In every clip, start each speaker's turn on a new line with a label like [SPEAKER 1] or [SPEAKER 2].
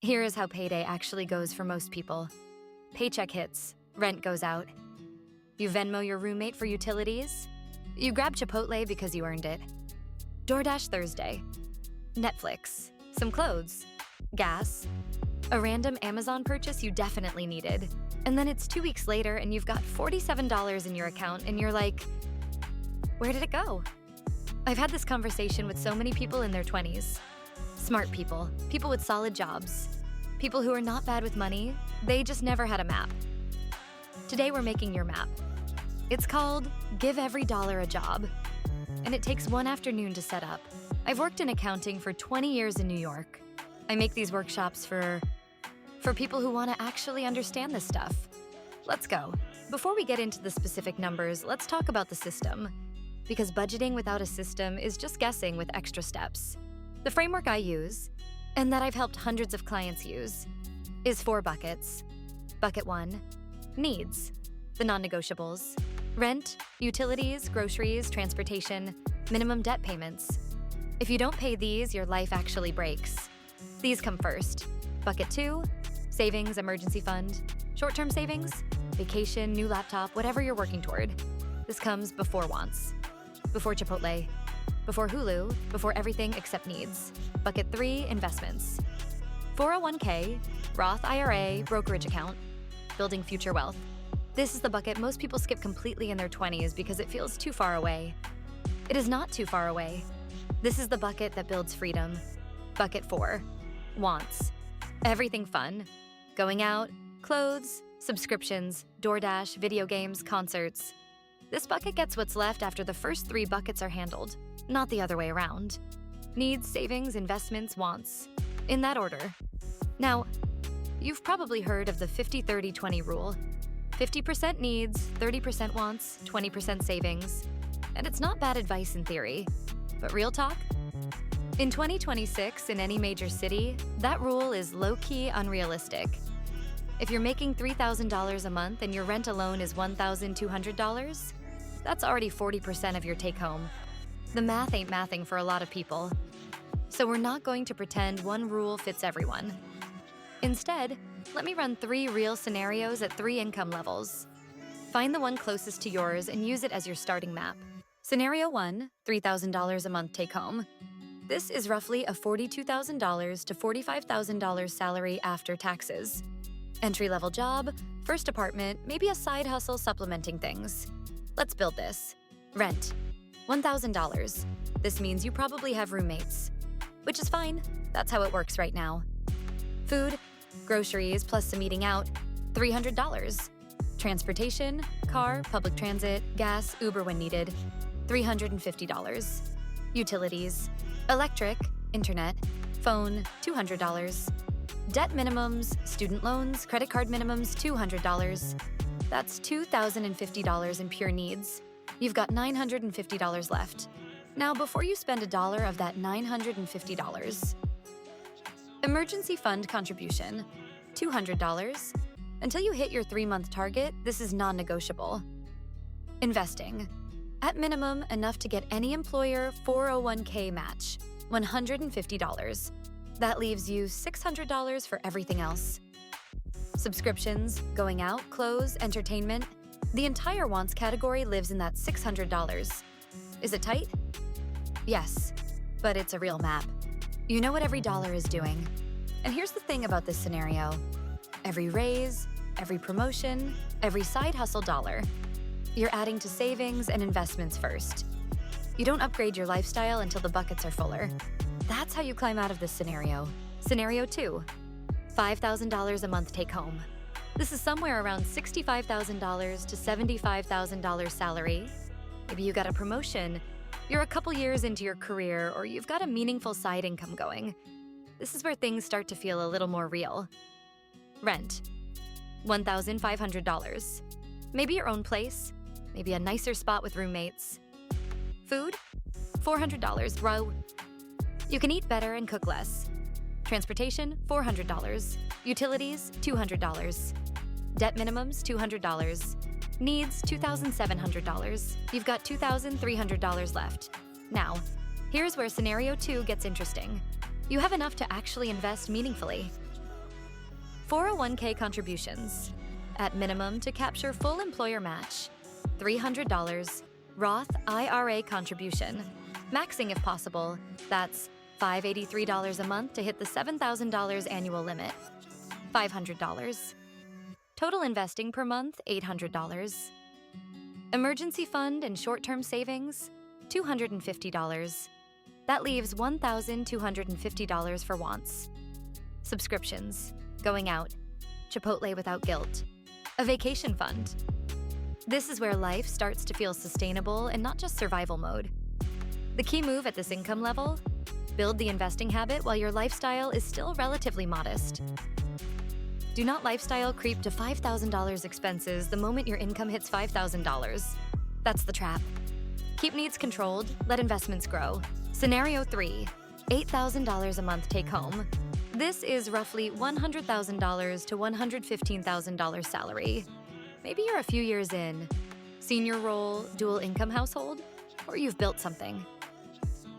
[SPEAKER 1] Here is how payday actually goes for most people. Paycheck hits, rent goes out. You Venmo your roommate for utilities. You grab Chipotle because you earned it. DoorDash Thursday. Netflix, some clothes, gas, a random Amazon purchase you definitely needed. And then it's 2 weeks later and you've got $47 in your account and you're like, where did it go? I've had this conversation with so many people in their 20s. Smart people, people with solid jobs, people who are not bad with money, they just never had a map. Today we're making your map. It's called Give Every Dollar a Job, and it takes one afternoon to set up. I've worked in accounting for 20 years in New York. I make these workshops for people who want to actually understand this stuff. Let's go. Before we get into the specific numbers, let's talk about the system, because budgeting without a system is just guessing with extra steps. The framework I use, and that I've helped hundreds of clients use, is 4 buckets. Bucket 1, needs, the non-negotiables. Rent, utilities, groceries, transportation, minimum debt payments. If you don't pay these, your life actually breaks. These come first. Bucket 2, savings, emergency fund, short-term savings, vacation, new laptop, whatever you're working toward. This comes before wants, before Chipotle, before Hulu, before everything except needs. Bucket 3, investments. 401k, Roth IRA, brokerage account, building future wealth. This is the bucket most people skip completely in their 20s because it feels too far away. It is not too far away. This is the bucket that builds freedom. Bucket 4, wants. Everything fun. Going out, clothes, subscriptions, DoorDash, video games, concerts. This bucket gets what's left after the first 3 buckets are handled, not the other way around. Needs, savings, investments, wants. In that order. Now, you've probably heard of the 50-30-20 rule. 50% needs, 30% wants, 20% savings. And it's not bad advice in theory. But real talk? In 2026, in any major city, that rule is low-key unrealistic. If you're making $3,000 a month and your rent alone is $1,200, that's already 40% of your take-home. The math ain't mathing for a lot of people. So we're not going to pretend one rule fits everyone. Instead, let me run 3 real scenarios at 3 income levels. Find the one closest to yours and use it as your starting map. Scenario 1, $3,000 a month take-home. This is roughly a $42,000 to $45,000 salary after taxes. Entry-level job, first apartment, maybe a side hustle supplementing things. Let's build this. Rent, $1,000. This means you probably have roommates, which is fine. That's how it works right now. Food, groceries, plus some eating out, $300. Transportation, car, public transit, gas, Uber when needed, $350. Utilities, electric, internet, phone, $200. Debt minimums, student loans, credit card minimums, $200. That's $2,050 in pure needs. You've got $950 left. Now, before you spend $1 of that $950, emergency fund contribution, $200. Until you hit your 3-month target, this is non-negotiable. Investing, at minimum, enough to get any employer 401k match, $150. That leaves you $600 for everything else. Subscriptions, going out, clothes, entertainment. The entire wants category lives in that $600. Is it tight? Yes, but it's a real map. You know what every dollar is doing. And here's the thing about this scenario. Every raise, every promotion, every side hustle dollar, you're adding to savings and investments first. You don't upgrade your lifestyle until the buckets are fuller. That's how you climb out of this scenario. Scenario 2, $5,000 a month take home. This is somewhere around $65,000 to $75,000 salary. Maybe you got a promotion, you're a couple years into your career, or you've got a meaningful side income going. This is where things start to feel a little more real. Rent, $1,500. Maybe your own place, maybe a nicer spot with roommates. Food, $400, bro. You can eat better and cook less. Transportation, $400. Utilities, $200. Debt minimums, $200. Needs, $2,700. You've got $2,300 left. Now, here's where scenario 2 gets interesting. You have enough to actually invest meaningfully. 401k contributions. At minimum to capture full employer match. $300 Roth IRA contribution. Maxing if possible. That's $583 a month to hit the $7,000 annual limit. $500. Total investing per month, $800. Emergency fund and short-term savings, $250. That leaves $1,250 for wants. Subscriptions, going out, Chipotle without guilt, a vacation fund. This is where life starts to feel sustainable and not just survival mode. The key move at this income level? Build the investing habit while your lifestyle is still relatively modest. Do not lifestyle creep to $5,000 expenses the moment your income hits $5,000. That's the trap. Keep needs controlled, let investments grow. Scenario 3, $8,000 a month take home. This is roughly $100,000 to $115,000 salary. Maybe you're a few years in, senior role, dual income household, or you've built something.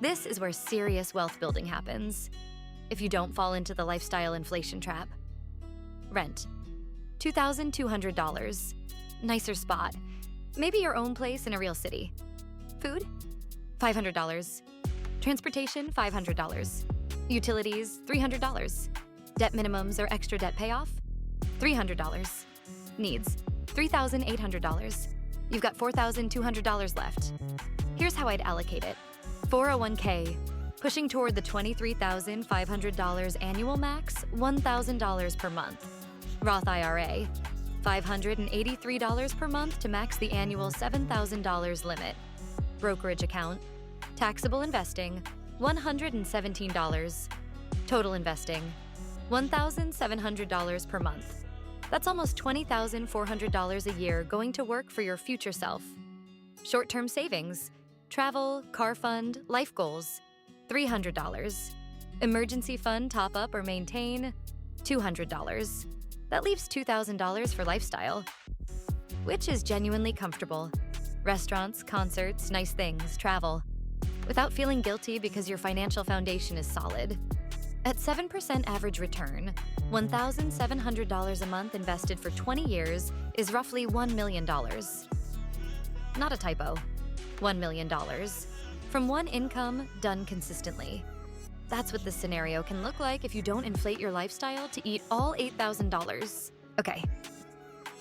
[SPEAKER 1] This is where serious wealth building happens, if you don't fall into the lifestyle inflation trap. Rent, $2,200. Nicer spot. Maybe your own place in a real city. Food, $500. Transportation, $500. Utilities, $300. Debt minimums or extra debt payoff, $300. Needs, $3,800. You've got $4,200 left. Here's how I'd allocate it. 401k, pushing toward the $23,500 annual max, $1,000 per month. Roth IRA, $583 per month to max the annual $7,000 limit. Brokerage account, taxable investing, $117. Total investing, $1,700 per month. That's almost $20,400 a year going to work for your future self. Short-term savings, travel, car fund, life goals, $300. Emergency fund top-up or maintain, $200. That leaves $2,000 for lifestyle, which is genuinely comfortable. Restaurants, concerts, nice things, travel, without feeling guilty because your financial foundation is solid. At 7% average return, $1,700 a month invested for 20 years is roughly $1 million. Not a typo, $1 million. From one income done consistently. That's what this scenario can look like if you don't inflate your lifestyle to eat all $8,000. Okay,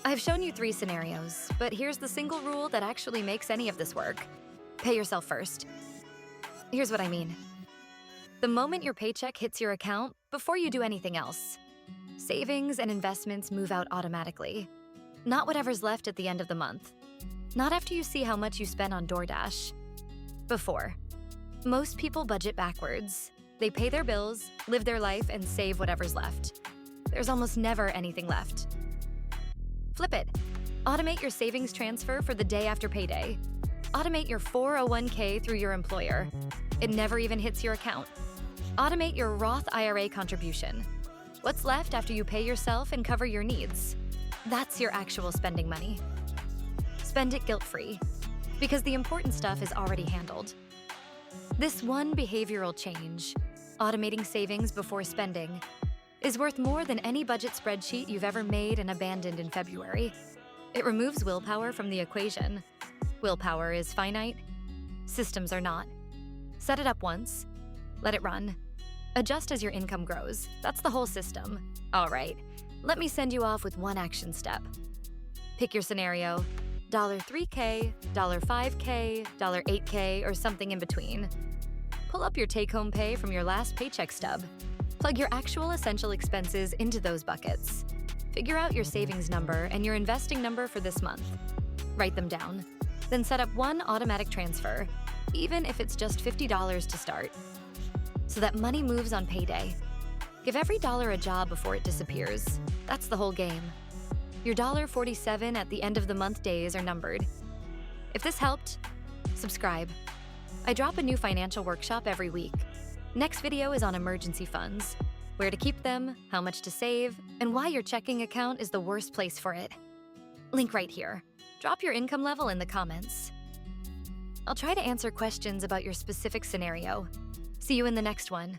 [SPEAKER 1] I've shown you 3 scenarios, but here's the single rule that actually makes any of this work. Pay yourself first. Here's what I mean. The moment your paycheck hits your account, before you do anything else, savings and investments move out automatically. Not whatever's left at the end of the month. Not after you see how much you spent on DoorDash. Before. Most people budget backwards. They pay their bills, live their life, and save whatever's left. There's almost never anything left. Flip it. Automate your savings transfer for the day after payday. Automate your 401k through your employer. It never even hits your account. Automate your Roth IRA contribution. What's left after you pay yourself and cover your needs? That's your actual spending money. Spend it guilt-free, because the important stuff is already handled. This one behavioral change, automating savings before spending, is worth more than any budget spreadsheet you've ever made and abandoned in February. It removes willpower from the equation. Willpower is finite. Systems are not. Set it up once. Let it run. Adjust as your income grows. That's the whole system. All right, let me send you off with one action step. Pick your scenario. $3K, $5K, $8K, or something in between. Pull up your take-home pay from your last paycheck stub. Plug your actual essential expenses into those buckets. Figure out your savings number and your investing number for this month. Write them down. Then set up one automatic transfer, even if it's just $50 to start, so that money moves on payday. Give every dollar a job before it disappears. That's the whole game. Your $1.47 at the end of the month days are numbered. If this helped, subscribe. I drop a new financial workshop every week. Next video is on emergency funds, where to keep them, how much to save, and why your checking account is the worst place for it. Link right here. Drop your income level in the comments. I'll try to answer questions about your specific scenario. See you in the next one.